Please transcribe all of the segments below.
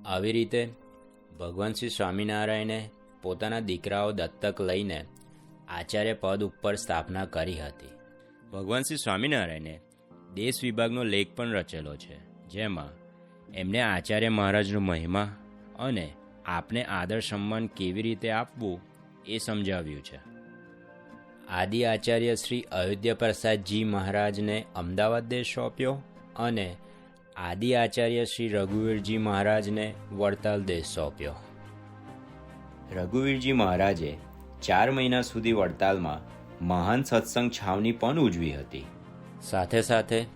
આવી રીતે ભગવાન શ્રી સ્વામિનારાયણે પોતાના દીકરાઓ દત્તક લઈને આચાર્ય પદ ઉપર સ્થાપના કરી હતી. ભગવાન શ્રી સ્વામિનારાયણે દેશ વિભાગનો લેખ પણ રચેલો છે, જેમાં એમને આચાર્ય મહારાજનો મહિમા અને આપને આદર સન્માન કેવી રીતે આપવું એ સમજાવ્યું છે. આદિ આચાર્ય શ્રી અયોધ્યા પ્રસાદજી મહારાજને અમદાવાદ દેશ સોંપ્યો અને આદિ આચાર્ય શ્રી રઘુવીરજી મહારાજને વડતાલ દેશ સોંપ્યો. રઘુવીરજી મહારાજે 4 મહિના સુધી વડતાલમાં મહાન સત્સંગ છાવણી પણ ઉજવી હતી. સાથે સાથે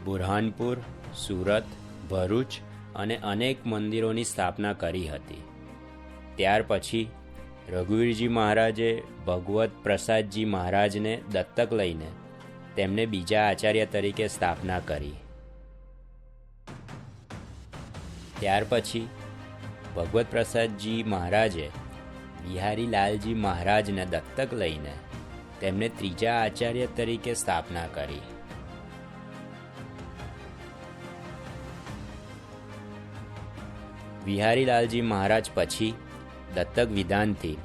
બુરહાનપુર, સુરત, ભરૂચ અને અનેક મંદિરોની સ્થાપના કરી હતી. ત્યાર પછી રઘુવીરજી મહારાજે ભગવત પ્રસાદજી મહારાજને દત્તક લઈને તેમને બીજા આચાર્ય તરીકે સ્થાપના કરી. ત્યાર પછી ભગવત પ્રસાદજી મહારાજે બિહારીલાલજી મહારાજને દત્તક લઈને તેમને ત્રીજા આચાર્ય તરીકે સ્થાપના કરી. બિહારીલાલજી મહારાજ પછી દત્તક વિધાનથી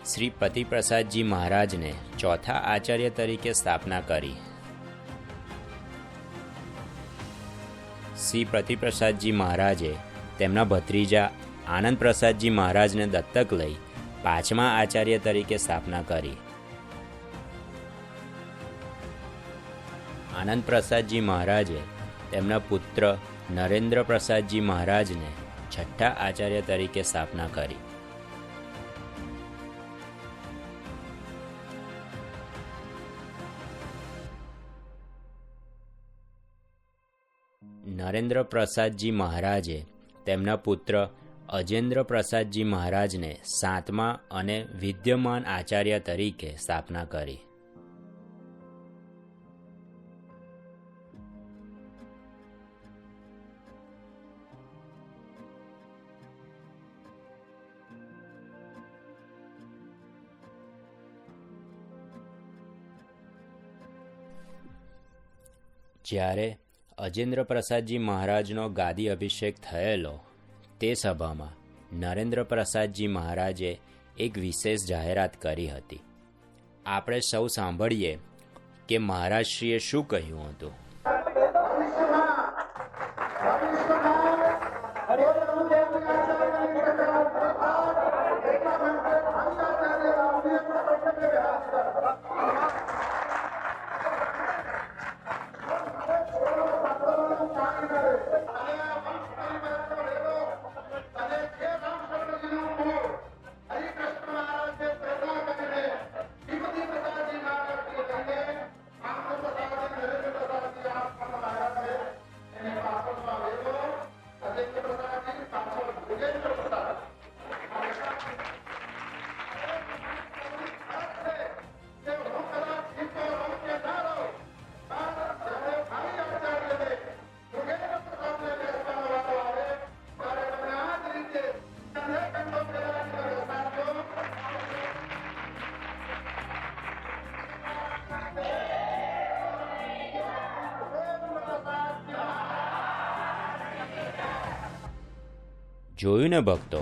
શ્રી પતિપ્રસાદજી મહારાજને ચોથા આચાર્ય તરીકે સ્થાપના કરી. શ્રી પતિપ્રસાદજી મહારાજે તેમના ભત્રીજા આનંદ પ્રસાદજી મહારાજને દત્તક લઈ પાંચમા આચાર્ય તરીકે સ્થાપના કરી. આનંદ પ્રસાદજી મહારાજે તેમના પુત્ર નરેન્દ્ર પ્રસાદજી મહારાજને છઠ્ઠા આચાર્ય તરીકે સ્થાપના કરી. નરેન્દ્ર પ્રસાદજી મહારાજે તેમના પુત્ર અજેન્દ્ર પ્રસાદજી મહારાજને સાતમા અને વિદ્યમાન આચાર્ય તરીકે સ્થાપના કરી. જ્યારે અજેન્દ્ર પ્રસાદજી મહારાજનો ગાદી અભિષેક થયેલો તે સભામાં નરેન્દ્ર પ્રસાદજી મહારાજે એક વિશેષ જાહેરાત કરી હતી. આપણે સૌ સાંભળીએ કે મહારાજશ્રીએ શું કહ્યું હતું. જોયું ને ભક્તો,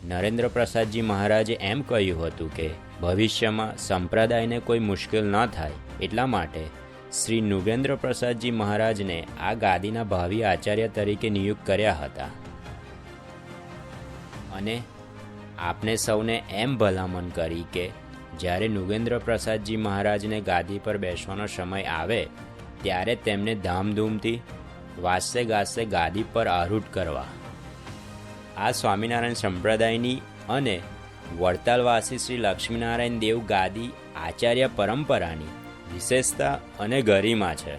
નરેન્દ્ર પ્રસાદજી મહારાજે એમ કહ્યું હતું કે ભવિષ્યમાં સંપ્રદાયને કોઈ મુશ્કેલ ન થાય એટલા માટે શ્રી નૃગેન્દ્ર પ્રસાદજી મહારાજને આ ગાદીના ભાવિ આચાર્ય તરીકે નિયુક્ત કર્યા હતા. અને આપને સૌને એમ ભલામણ કરી કે જ્યારે નૃગેન્દ્ર પ્રસાદજી મહારાજને ગાદી પર બેસવાનો સમય આવે ત્યારે તેમને ધામધૂમથી વાસ્તે ગાસ્તે ગાદી પર આરૂઢ કરવા. આ સ્વામિનારાયણ સંપ્રદાયની અને વડતાલવાસી શ્રી લક્ષ્મીનારાયણ દેવ ગાદી આચાર્ય પરંપરાની વિશેષતા અને ગરિમા છે.